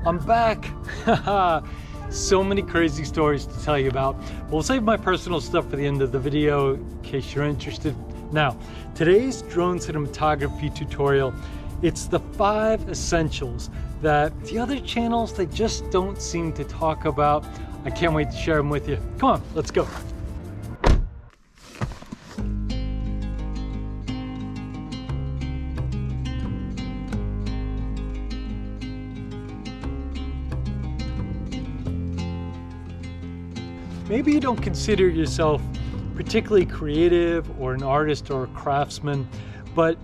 I'm back. So many crazy stories to tell you about. We'll save my personal stuff for the end of the video in case you're interested. Now, today's drone cinematography tutorial, it's the 5 essentials that the other channels, they just don't seem to talk about. I can't wait to share them with you. Come on, let's go. Maybe you don't consider yourself particularly creative or an artist or a craftsman, but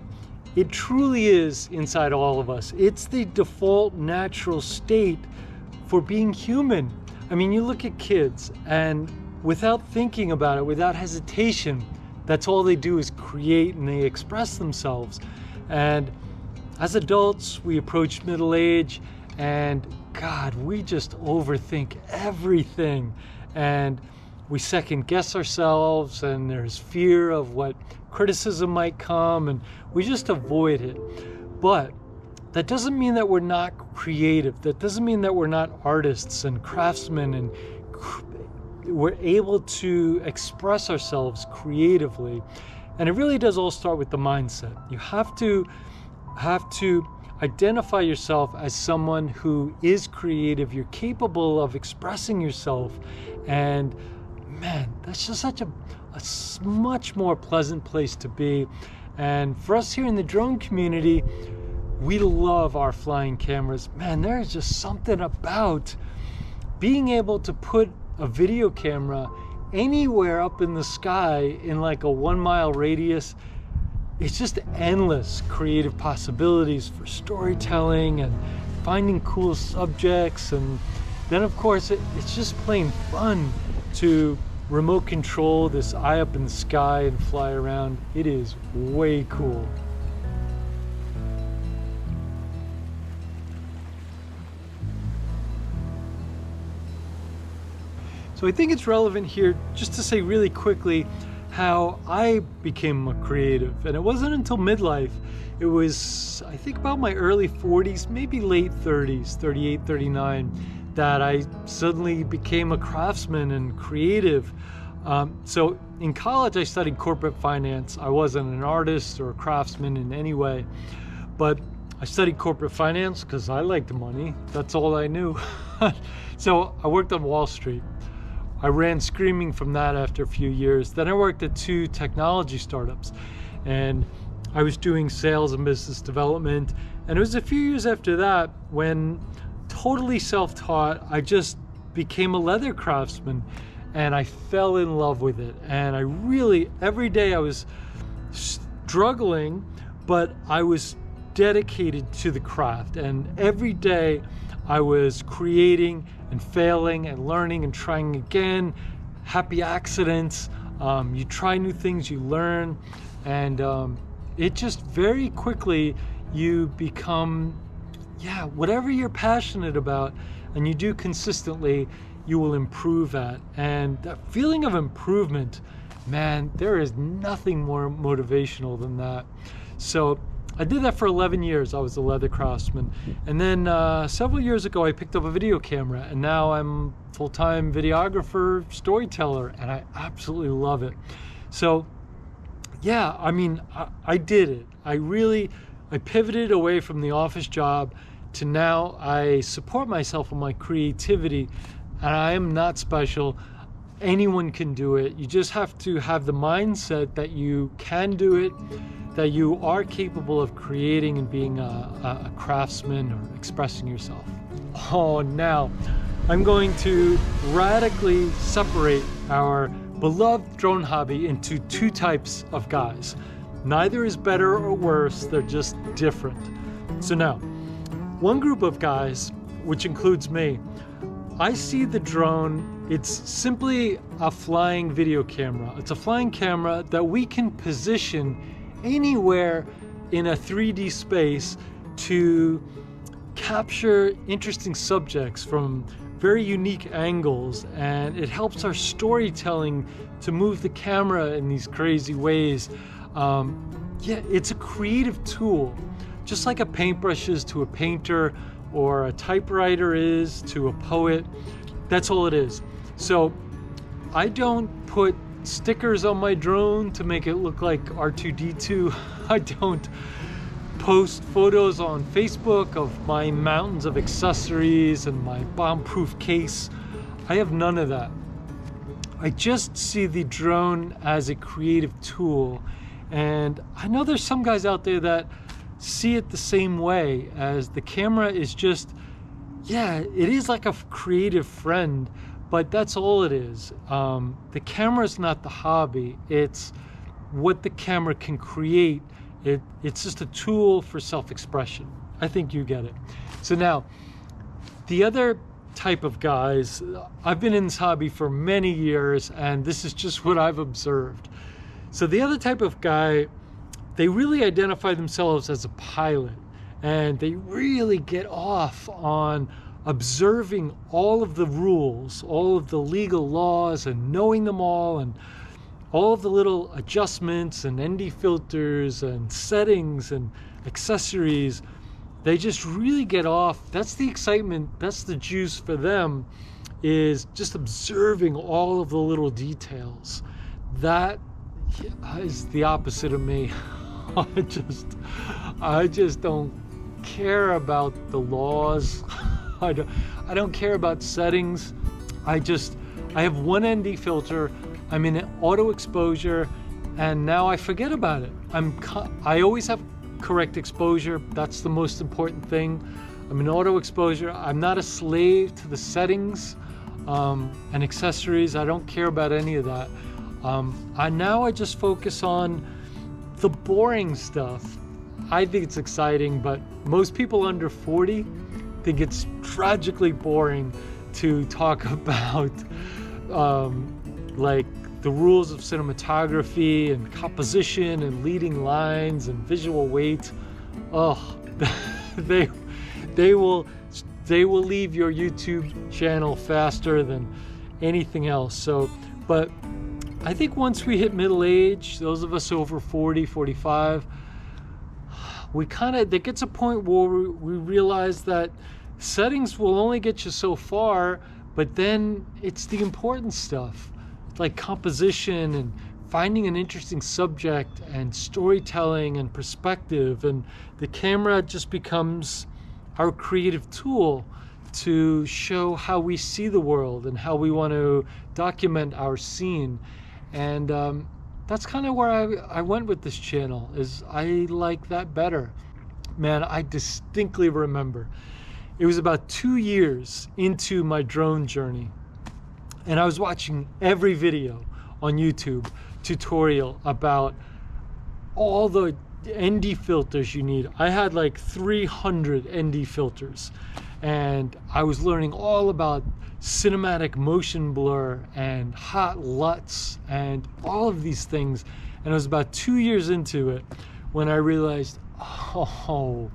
it truly is inside all of us. It's the default natural state for being human. I mean, you look at kids and without thinking about it, without hesitation, that's all they do is create and they express themselves. And as adults, we approach middle age and God, we just overthink everything. And we second guess ourselves, and there's fear of what criticism might come, and we just avoid it. But that doesn't mean that we're not creative. That doesn't mean that we're not artists and craftsmen, and we're able to express ourselves creatively. And it really does all start with the mindset. You have to identify yourself as someone who is creative. You're capable of expressing yourself, and man, that's just such a much more pleasant place to be. And for us here in the drone community, we love our flying cameras. Man, there's just something about being able to put a video camera anywhere up in the sky in like a 1-mile radius. It's just endless creative possibilities for storytelling and finding cool subjects. And then of course, it's just plain fun to remote control this eye up in the sky and fly around. It is way cool. So I think it's relevant here just to say really quickly how I became a creative. And it wasn't until midlife. It was, I think, about my early 40s, maybe late 30s, 38, 39, that I suddenly became a craftsman and creative. So in college, I studied corporate finance. I wasn't an artist or a craftsman in any way, but I studied corporate finance because I liked money. That's all I knew. So I worked on Wall Street. I ran screaming from that after a few years. Then I worked at 2 technology startups, and I was doing sales and business development. And it was a few years after that when, totally self-taught, I just became a leather craftsman, and I fell in love with it. And I really, every day I was struggling, but I was dedicated to the craft. And every day I was creating and failing and learning and trying again. Happy accidents. You try new things, you learn, and it just very quickly you become, whatever you're passionate about and you do consistently, you will improve at. And that feeling of improvement, man, there is nothing more motivational than that. So I did that for 11 years. I was a leather craftsman. And then several years ago, I picked up a video camera, and now I'm full-time videographer, storyteller, and I absolutely love it. So yeah, I mean, I did it. I pivoted away from the office job to now I support myself on my creativity, and I am not special. Anyone can do it. You just have to have the mindset that you can do it, that you are capable of creating and being a craftsman or expressing yourself. Oh, now I'm going to radically separate our beloved drone hobby into 2 types of guys. Neither is better or worse, they're just different. So now, one group of guys, which includes me, I see the drone, it's simply a flying video camera. It's a flying camera that we can position anywhere in a 3D space to capture interesting subjects from very unique angles, and it helps our storytelling to move the camera in these crazy ways. It's a creative tool. Just like a paintbrush is to a painter, or a typewriter is to a poet. That's all it is. So I don't put stickers on my drone to make it look like R2-D2. I don't post photos on Facebook of my mountains of accessories and my bomb-proof case. I have none of that. I just see the drone as a creative tool, and I know there's some guys out there that see it the same way, as the camera is just, yeah, it is like a creative friend, but that's all it is. The camera is not the hobby, it's what the camera can create. It's just a tool for self-expression. I think you get it. So now, the other type of guys, I've been in this hobby for many years, and this is just what I've observed. So the other type of guy, they really identify themselves as a pilot, and they really get off on observing all of the rules, all of the legal laws, and knowing them all, and all of the little adjustments and ND filters and settings and accessories. They just really get off. That's the excitement, that's the juice for them, is just observing all of the little details. That is the opposite of me. I just don't care about the laws. I don't care about settings. I have one ND filter. I'm in auto exposure, and now I forget about it. I always have correct exposure. That's the most important thing. I'm in auto exposure. I'm not a slave to the settings and accessories. I don't care about any of that. I just focus on the boring stuff. I think it's exciting, but most people under 40 think it's tragically boring to talk about like the rules of cinematography and composition and leading lines and visual weight. Oh, they will leave your YouTube channel faster than anything else. So, but I think once we hit middle age, those of us over 40, 45, there gets a point where we realize that settings will only get you so far, but then it's the important stuff, like composition and finding an interesting subject and storytelling and perspective, and the camera just becomes our creative tool to show how we see the world and how we want to document our scene. And that's kind of where I went with this channel, is I like that better. Man, I distinctly remember it was about 2 years into my drone journey, and I was watching every video on YouTube tutorial about all the ND filters you need. I had like 300 ND filters, and I was learning all about cinematic motion blur and hot LUTs and all of these things. And it was about 2 years into it when I realized, oh,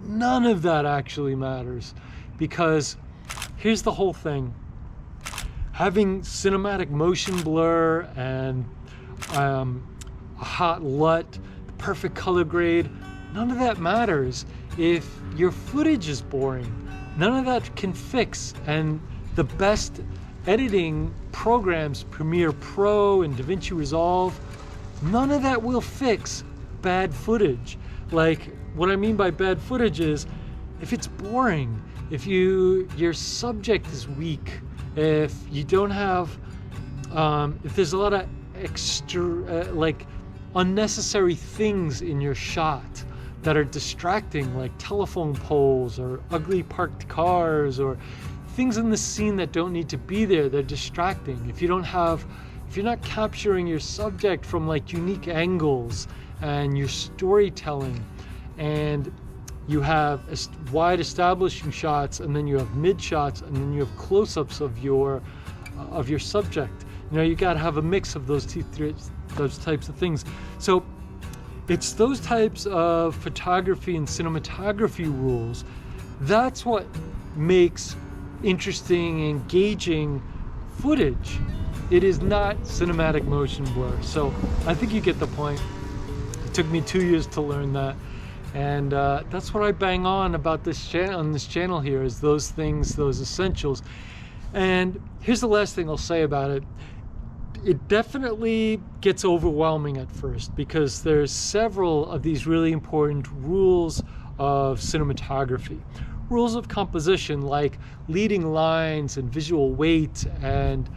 none of that actually matters, because here's the whole thing. Having cinematic motion blur and a hot LUT, the perfect color grade, none of that matters if your footage is boring. None of that can fix. And the best editing programs, Premiere Pro and DaVinci Resolve, none of that will fix bad footage. Like, what I mean by bad footage is if it's boring, if your subject is weak, if you don't have, if there's a lot of extra, like unnecessary things in your shot that are distracting, like telephone poles or ugly parked cars or things in the scene that don't need to be there, they're distracting. If you're not capturing your subject from like unique angles and your storytelling, and you have wide establishing shots, and then you have mid shots, and then you have close-ups of your subject. You got to have a mix of those types of things. So it's those types of photography and cinematography rules. That's what makes interesting, engaging footage. It is not cinematic motion blur. So I think you get the point. It took me 2 years to learn that. And that's what I bang on about this channel here, is those things, those essentials. And here's the last thing I'll say about it. It definitely gets overwhelming at first, because there's several of these really important rules of cinematography. Rules of composition, like leading lines and visual weight and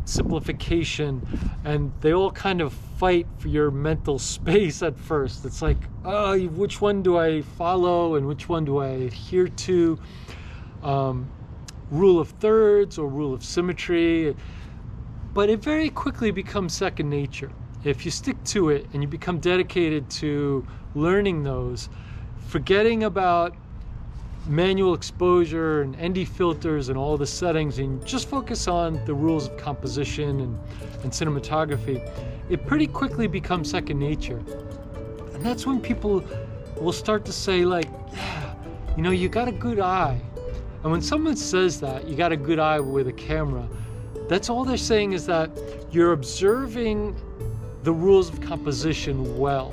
simplification, and they all kind of fight for your mental space at first. It's like, oh, which one do I follow and which one do I adhere to? Rule of thirds or rule of symmetry. But it very quickly becomes second nature. If you stick to it and you become dedicated to learning those, forgetting about manual exposure and ND filters and all the settings, and just focus on the rules of composition and cinematography, it pretty quickly becomes second nature. And that's when people will start to say, like, yeah, you know, you got a good eye. And when someone says that, you got a good eye with a camera, that's all they're saying, is that you're observing the rules of composition well.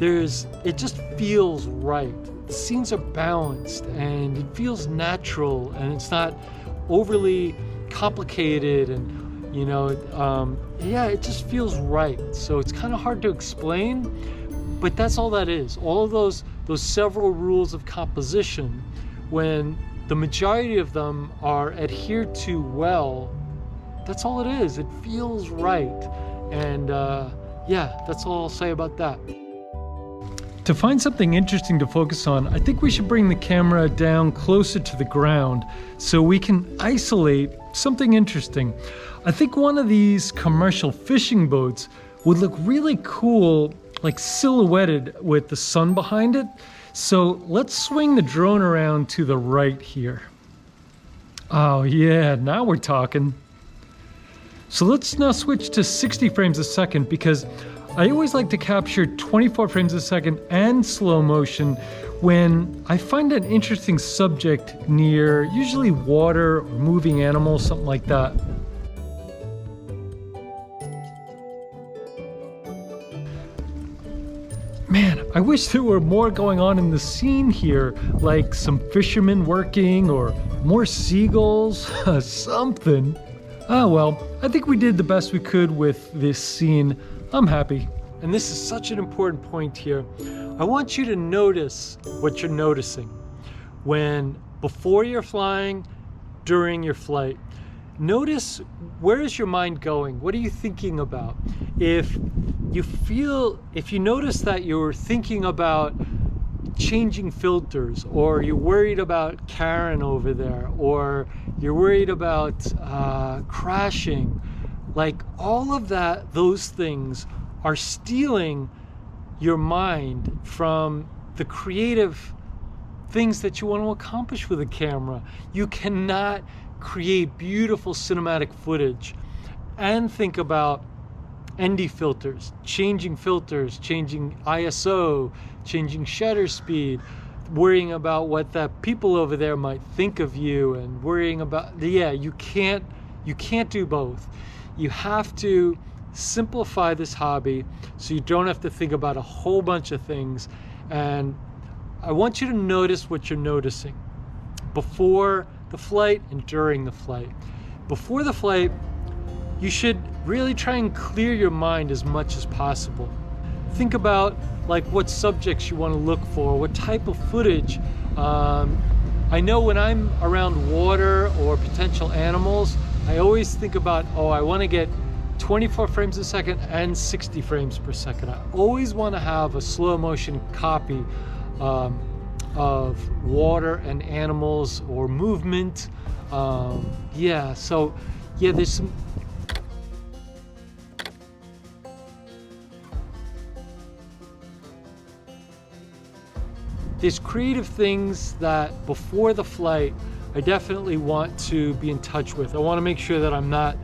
It just feels right. The scenes are balanced and it feels natural, and it's not overly complicated, and you know, yeah, it just feels right. So it's kind of hard to explain, but that's all that is. All of those several rules of composition, when the majority of them are adhered to well, that's all it is. It feels right. And yeah, that's all I'll say about that. To find something interesting to focus on, I think we should bring the camera down closer to the ground so we can isolate something interesting. I think one of these commercial fishing boats would look really cool, like silhouetted with the sun behind it. So let's swing the drone around to the right here. Oh yeah, now we're talking. So let's now switch to 60 frames a second, because I always like to capture 24 frames a second and slow motion when I find an interesting subject near, usually water or moving animals, something like that. Man, I wish there were more going on in the scene here, like some fishermen working or more seagulls, something. Ah well, I think we did the best we could with this scene. I'm happy. And this is such an important point here. I want you to notice what you're noticing before you're flying, during your flight. Notice, where is your mind going? What are you thinking about? If you notice that you're thinking about changing filters, or you're worried about Karen over there, or you're worried about crashing, like all of those things are stealing your mind from the creative things that you want to accomplish with a camera. You cannot create beautiful cinematic footage and think about ND filters, changing ISO, changing shutter speed, worrying about what the people over there might think of you, and worrying about, yeah, you can't do both. You have to simplify this hobby so you don't have to think about a whole bunch of things. And I want you to notice what you're noticing before the flight and during the flight. Before the flight, you should really try and clear your mind as much as possible. Think about like what subjects you want to look for, what type of footage. I know when I'm around water or potential animals, I always think about, oh, I want to get 24 frames a second and 60 frames per second. I always want to have a slow motion copy of water and animals or movement. Yeah, so yeah, there's creative things that before the flight I definitely want to be in touch with. I want to make sure that I'm not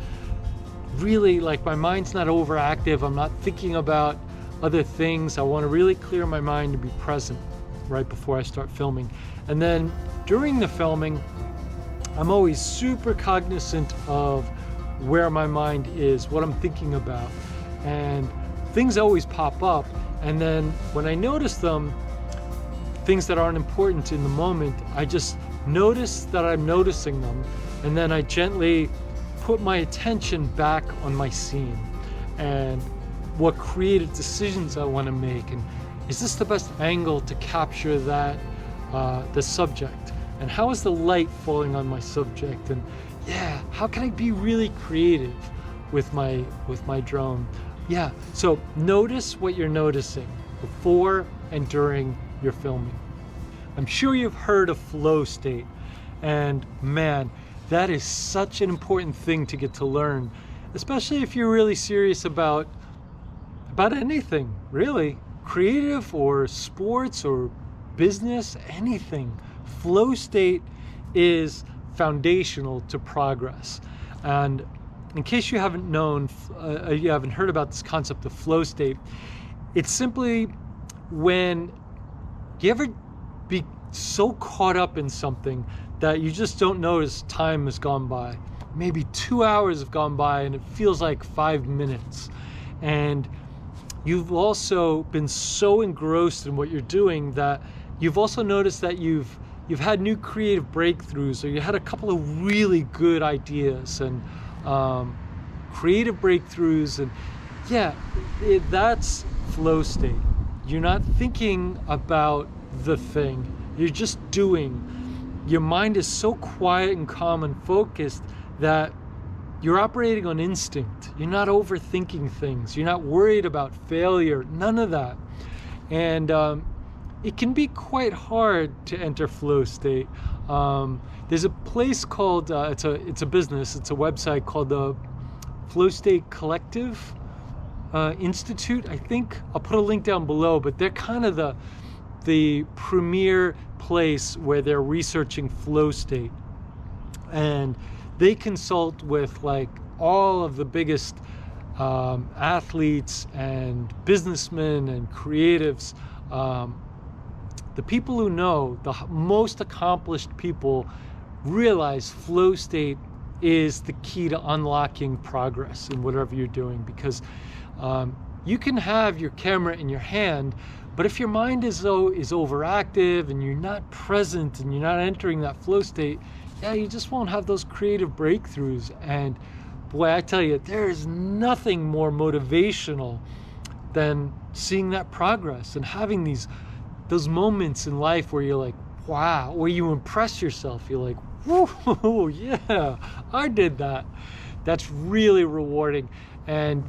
really, like, my mind's not overactive. I'm not thinking about other things. I want to really clear my mind and be present right before I start filming. And then during the filming, I'm always super cognizant of where my mind is, what I'm thinking about. And things always pop up. And then when I notice them, things that aren't important in the moment, I just notice that I'm noticing them, and then I gently put my attention back on my scene and what creative decisions I want to make, and is this the best angle to capture that the subject, and how is the light falling on my subject, and yeah, how can I be really creative with my drone? Yeah, so notice what you're noticing before and during your filming. I'm sure you've heard of flow state, and man, that is such an important thing to get to learn, especially if you're really serious about anything, really, creative or sports or business, anything. Flow state is foundational to progress. And in case you haven't you haven't heard about this concept of flow state, it's simply when you ever be so caught up in something that you just don't notice time has gone by. Maybe 2 hours have gone by and it feels like 5 minutes. And you've also been so engrossed in what you're doing that you've also noticed that you've had new creative breakthroughs, or you had a couple of really good ideas and creative breakthroughs, and yeah, that's flow state. You're not thinking about the thing, you're just doing. Your mind is so quiet and calm and focused that you're operating on instinct. You're not overthinking things. You're not worried about failure, none of that. And it can be quite hard to enter flow state. There's a place called, it's a business, it's a website called the Flow State Collective Institute, I think. I'll put a link down below, but they're kind of the premier place where they're researching flow state. And they consult with like all of the biggest athletes and businessmen and creatives. The people who know, the most accomplished people, realize flow state is the key to unlocking progress in whatever you're doing, because you can have your camera in your hand, but if your mind is overactive and you're not present and you're not entering that flow state, yeah, you just won't have those creative breakthroughs. And boy, I tell you, there is nothing more motivational than seeing that progress and having those moments in life where you're like, wow, where you impress yourself. You're like, whoa, yeah, I did that. That's really rewarding. And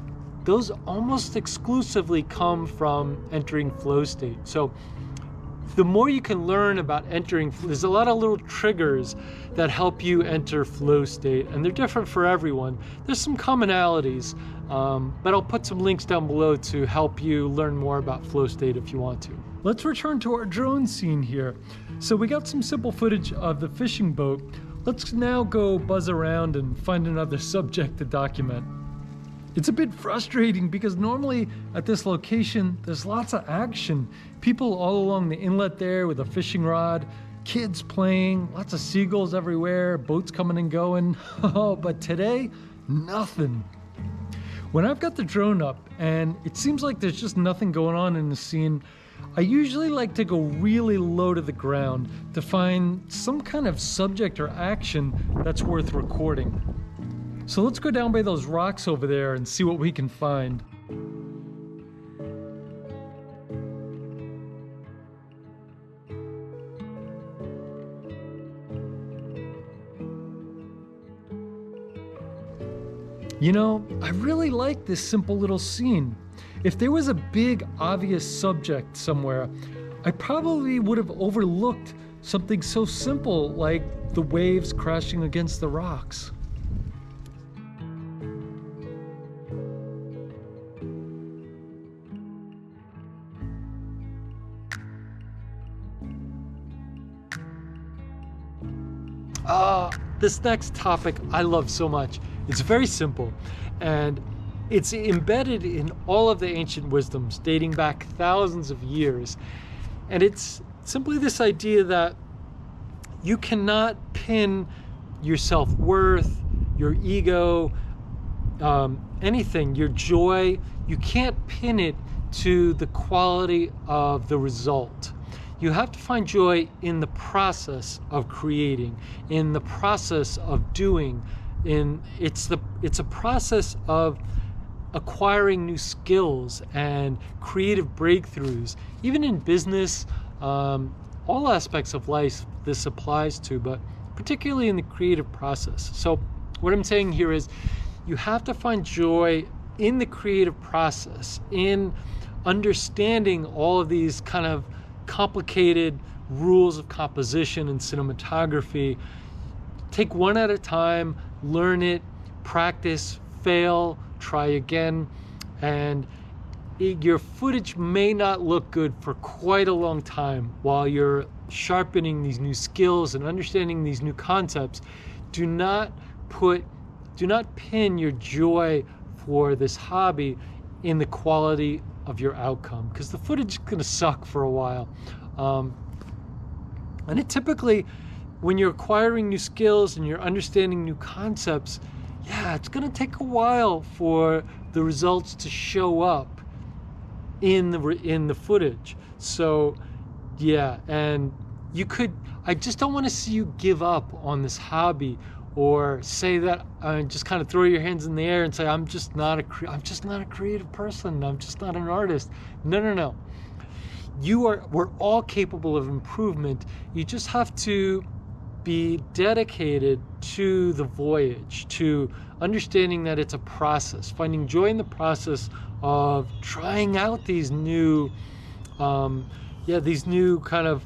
those almost exclusively come from entering flow state. So the more you can learn about entering, there's a lot of little triggers that help you enter flow state, and they're different for everyone. There's some commonalities, but I'll put some links down below to help you learn more about flow state if you want to. Let's return to our drone scene here. So we got some simple footage of the fishing boat. Let's now go buzz around and find another subject to document. It's a bit frustrating because normally at this location, there's lots of action. People all along the inlet there with a fishing rod, kids playing, lots of seagulls everywhere, boats coming and going. Oh, but today, nothing. When I've got the drone up and it seems like there's just nothing going on in the scene, I usually like to go really low to the ground to find some kind of subject or action that's worth recording. So let's go down by those rocks over there and see what we can find. You know, I really like this simple little scene. If there was a big, obvious subject somewhere, I probably would have overlooked something so simple like the waves crashing against the rocks. This next topic I love so much. It's very simple, and it's embedded in all of the ancient wisdoms dating back thousands of years. And it's simply this idea that you cannot pin your self-worth, your ego, anything, your joy, you can't pin it to the quality of the result. you have to find joy in the process of creating, in the process of doing. It's a process of acquiring new skills and creative breakthroughs. Even in business, all aspects of life this applies to, but particularly in the creative process. So what I'm saying here is you have to find joy in the creative process, in understanding all of these kind of complicated rules of composition and cinematography. Take one at a time, learn it, practice, fail, try again, and your footage may not look good for quite a long time while you're sharpening these new skills and understanding these new concepts. Do not pin your joy for this hobby in the quality of your outcome, because the footage is going to suck for a while. And it typically, when you're acquiring new skills and you're understanding new concepts, yeah, it's going to take a while for the results to show up in the footage. So yeah, and I just don't want to see you give up on this hobby, or say that, just kind of throw your hands in the air and say, I'm just not a creative person, I'm just not an artist. No. We're all capable of improvement. You just have to be dedicated to the voyage, to understanding that it's a process, finding joy in the process of trying out these new kind of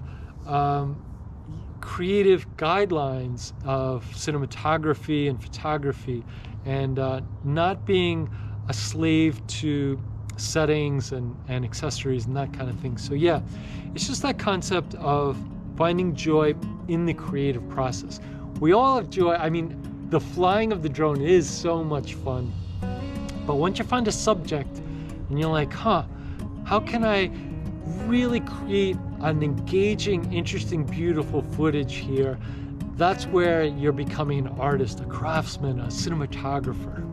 creative guidelines of cinematography and photography, and not being a slave to settings and accessories and that kind of thing. So yeah, it's just that concept of finding joy in the creative process. We all have joy. I mean, the flying of the drone is so much fun, but once you find a subject and you're like, how can I really create an engaging, interesting, beautiful footage here? That's where you're becoming an artist, a craftsman, a cinematographer.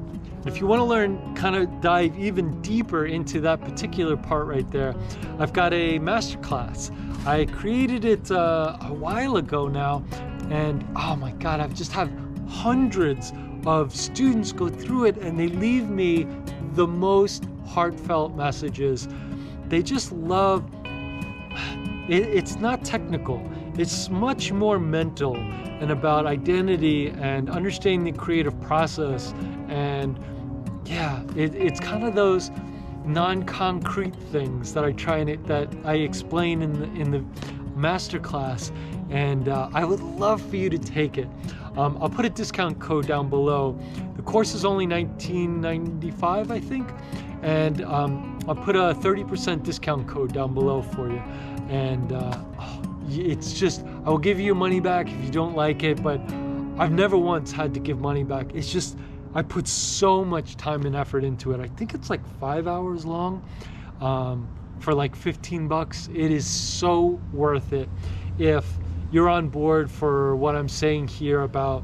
If you want to learn, kind of dive even deeper into that particular part right there, I've got a masterclass. I created it a while ago now, and oh my God, I've just had hundreds of students go through it, and they leave me the most heartfelt messages. They just love it. It's not technical. It's much more mental and about identity and understanding the creative process. And yeah, it's kind of those non-concrete things that I explain in the masterclass. And I would love for you to take it. I'll put a discount code down below. The course is only $19.95, I think. And I'll put a 30% discount code down below for you. And it's just, I will give you your money back if you don't like it, but I've never once had to give money back. It's just, I put so much time and effort into it. I think it's like 5 hours long for like $15. It is so worth it if you're on board for what I'm saying here about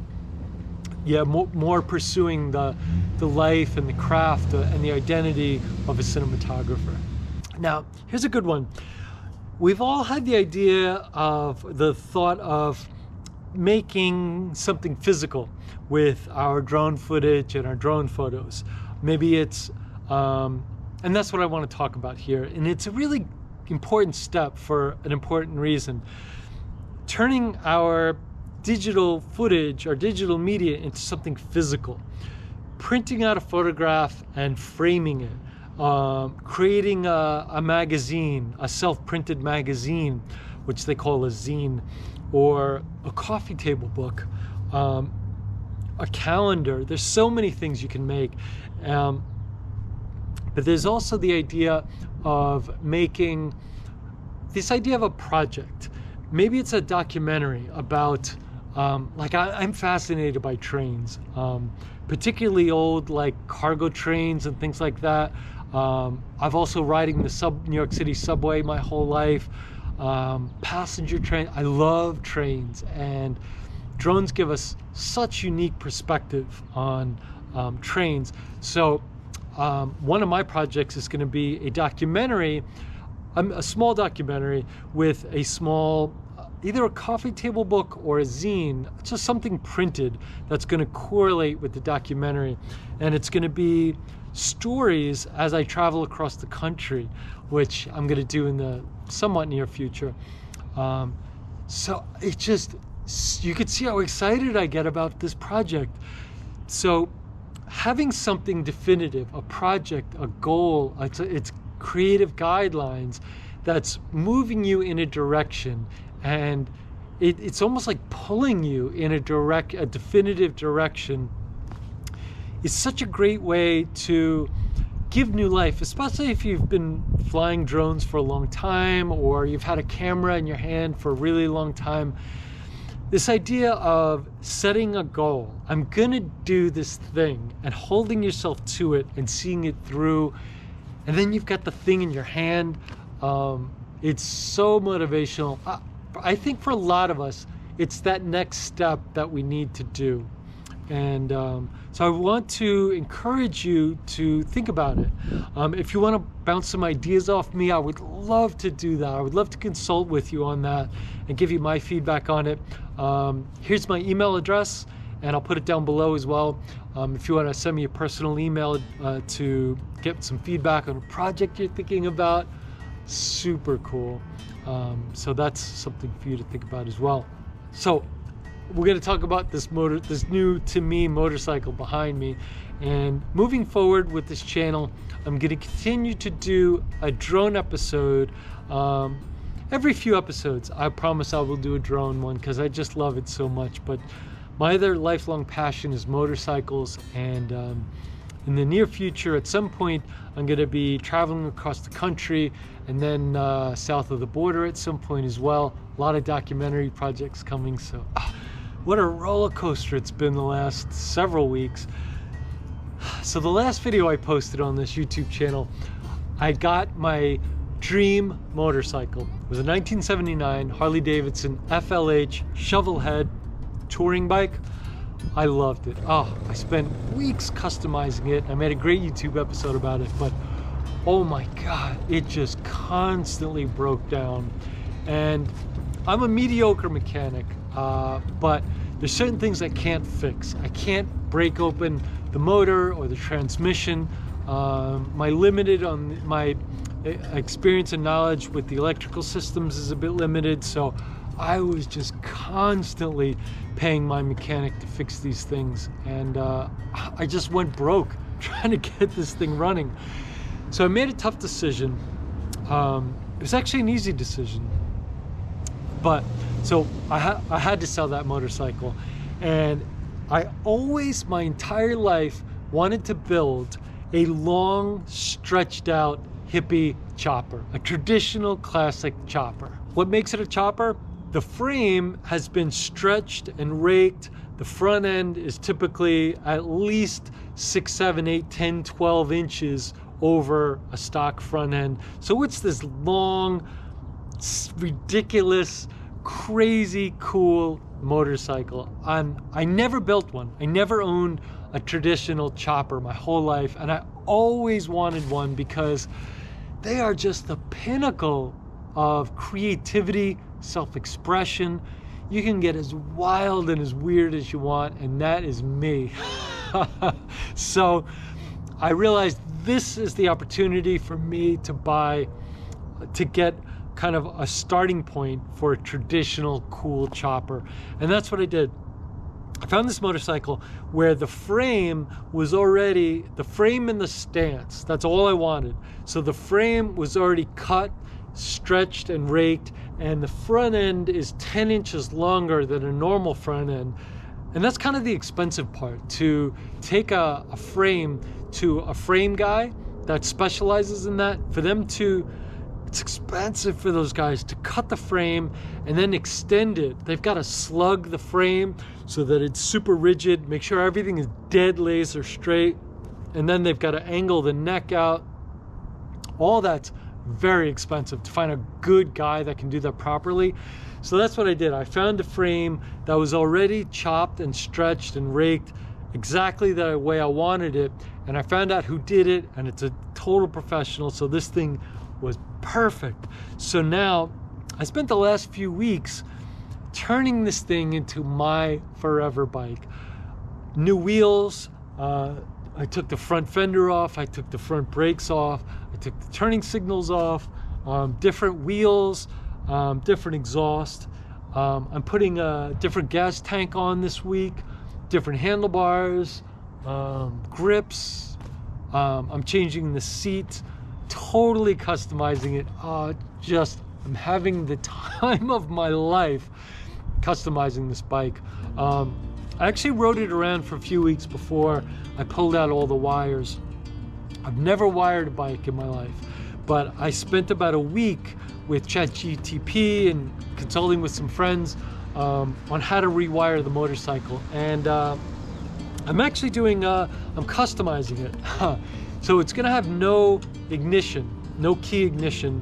more pursuing the life and the craft and the identity of a cinematographer. Now, here's a good one. We've all had the idea of the thought of making something physical with our drone footage and our drone photos. Maybe it's, and that's what I want to talk about here. And it's a really important step for an important reason. Turning our digital footage, our digital media, into something physical. Printing out a photograph and framing it. Creating a magazine, a self-printed magazine, which they call a zine, or a coffee table book, a calendar. There's so many things you can make. But there's also the idea of making this idea of a project. Maybe it's a documentary about, I'm fascinated by trains, particularly old like cargo trains and things like that. I've also riding the New York City subway my whole life. Passenger train. I love trains, and drones give us such unique perspective on trains. So one of my projects is going to be a documentary a small documentary with a small, either a coffee table book or a zine, just something printed that's going to correlate with the documentary. And it's going to be stories as I travel across the country, which I'm going to do in the somewhat near future. So it just, you could see how excited I get about this project. So having something definitive, a project, a goal, it's creative guidelines that's moving you in a direction, and it's almost like pulling you in a definitive direction, is such a great way to give new life, especially if you've been flying drones for a long time, or you've had a camera in your hand for a really long time. This idea of setting a goal, I'm gonna do this thing, and holding yourself to it and seeing it through, and then you've got the thing in your hand. It's so motivational. I think for a lot of us, it's that next step that we need to do. And so I want to encourage you to think about it. If you want to bounce some ideas off me, I would love to do that. I would love to consult with you on that and give you my feedback on it. Here's my email address, and I'll put it down below as well. If you want to send me a personal email to get some feedback on a project you're thinking about, super cool. So that's something for you to think about as well. So we're going to talk about this new to me motorcycle behind me, and moving forward with this channel, I'm going to continue to do a drone episode every few episodes. I promise I will do a drone one because I just love it so much. But my other lifelong passion is motorcycles, and in the near future, at some point, I'm going to be traveling across the country, and then south of the border at some point as well. A lot of documentary projects coming, so what a roller coaster it's been the last several weeks. So the last video I posted on this YouTube channel, I got my dream motorcycle. It was a 1979 Harley Davidson FLH shovelhead touring bike. I loved it. I spent weeks customizing it. I made a great YouTube episode about it, but oh my God, it just constantly broke down. And I'm a mediocre mechanic, but there's certain things I can't fix. I can't break open the motor or the transmission. My experience and knowledge with the electrical systems is a bit limited, so I was just constantly paying my mechanic to fix these things, and I just went broke trying to get this thing running. So I made a tough decision. It was actually an easy decision, but so I had to sell that motorcycle, and I always, my entire life, wanted to build a long, stretched out hippie chopper, a traditional classic chopper. What makes it a chopper? The frame has been stretched and raked. The front end is typically at least 6, 7, 8, 10, 12 inches over a stock front end. So it's this long, ridiculous, crazy cool motorcycle. I never built one. I never owned a traditional chopper my whole life, and I always wanted one because they are just the pinnacle of creativity, self-expression. You can get as wild and as weird as you want, and that is me. So I realized this is the opportunity for me to get kind of a starting point for a traditional cool chopper. And that's what I did. I found this motorcycle where the frame was already, the frame and the stance, that's all I wanted. So the frame was already cut, stretched and raked, and the front end is 10 inches longer than a normal front end. And that's kind of the expensive part, to take a frame to a frame guy that specializes in that. For them to, it's expensive for those guys to cut the frame and then extend it. They've got to slug the frame so that it's super rigid, make sure everything is dead laser straight, and then they've got to angle the neck out. All that's very expensive to find a good guy that can do that properly. So that's what I did. I found a frame that was already chopped and stretched and raked exactly the way I wanted it, and I found out who did it, and it's a total professional. So this thing was perfect. So now I spent the last few weeks turning this thing into my forever bike. New wheels, I took the front fender off, I took the front brakes off, I took the turning signals off, different wheels, different exhaust. I'm putting a different gas tank on this week, different handlebars, grips. I'm changing the seat, totally customizing it. I'm having the time of my life customizing this bike. I actually rode it around for a few weeks before I pulled out all the wires. I've never wired a bike in my life, but I spent about a week with ChatGPT and consulting with some friends on how to rewire the motorcycle. And I'm actually I'm customizing it. So it's gonna have no ignition, no key ignition.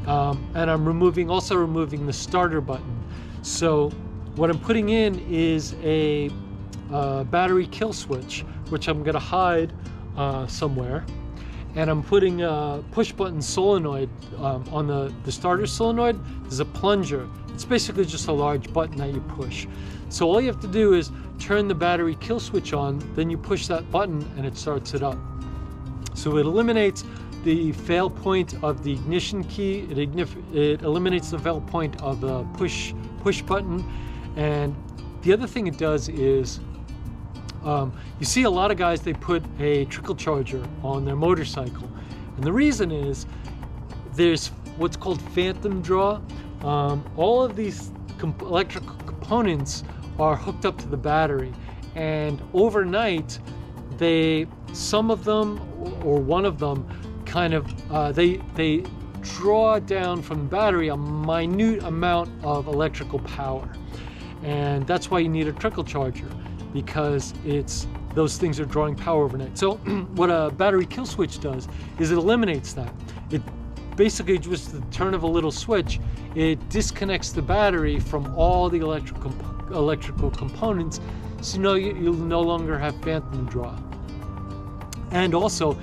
And I'm also removing the starter button. So what I'm putting in is a battery kill switch, which I'm gonna hide somewhere. And I'm putting a push button solenoid on the starter solenoid. There's a plunger. It's basically just a large button that you push. So all you have to do is turn the battery kill switch on, then you push that button and it starts it up. So it eliminates the fail point of the ignition key. It eliminates the fail point of the push button. And the other thing it does is, you see a lot of guys, they put a trickle charger on their motorcycle. And the reason is there's what's called phantom draw. All of these electrical components are hooked up to the battery. And overnight, some of them or one of them kind of, they draw down from the battery a minute amount of electrical power. And that's why you need a trickle charger, because those things are drawing power overnight. So what a battery kill switch does is it eliminates that. It basically just the turn of a little switch, it disconnects the battery from all the electrical components, so you'll no longer have phantom draw. And also,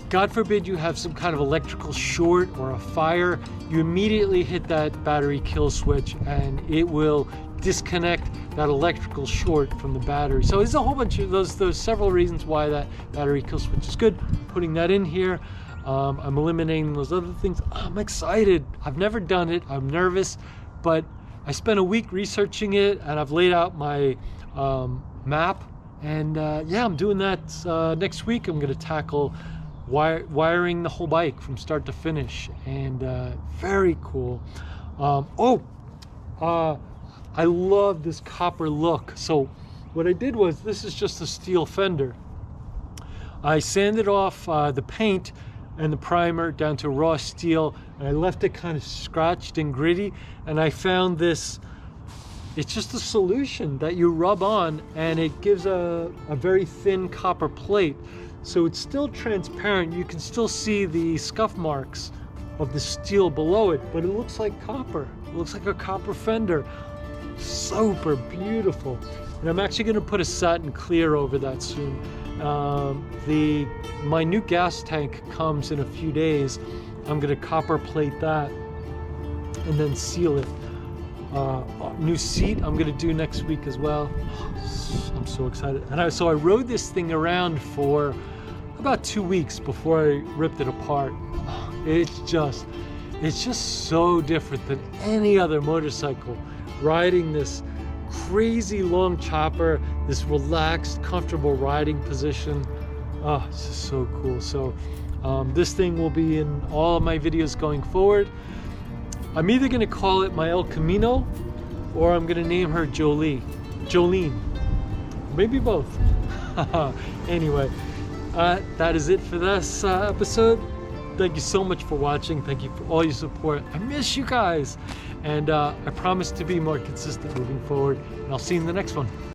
God forbid you have some kind of electrical short or a fire, you immediately hit that battery kill switch and it will disconnect that electrical short from the battery. So there's a whole bunch of those several reasons why that battery kill switch is good. Putting that in here, I'm eliminating those other things. I'm excited. I've never done it. I'm nervous, but I spent a week researching it and I've laid out my map. And yeah, I'm doing that next week. I'm going to tackle wiring the whole bike from start to finish, and very cool. I love this copper look. So what I did was, this is just a steel fender. I sanded off the paint and the primer down to raw steel, and I left it kind of scratched and gritty, and I found this, it's just a solution that you rub on and it gives a very thin copper plate. So it's still transparent. You can still see the scuff marks of the steel below it, but it looks like copper. It looks like a copper fender. Super beautiful. And I'm actually going to put a satin clear over that soon. My new gas tank comes in a few days. I'm going to copper plate that and then seal it. New seat I'm going to do next week as well. I'm so excited. And so I rode this thing around for about 2 weeks before I ripped it apart. It's just so different than any other motorcycle. Riding this crazy long chopper, this relaxed, comfortable riding position. Oh, it's just so cool. So this thing will be in all of my videos going forward. I'm either going to call it my El Camino, or I'm going to name her Jolene. Maybe both. Anyway, that is it for this episode. Thank you so much for watching. Thank you for all your support. I miss you guys. And I promise to be more consistent moving forward. And I'll see you in the next one.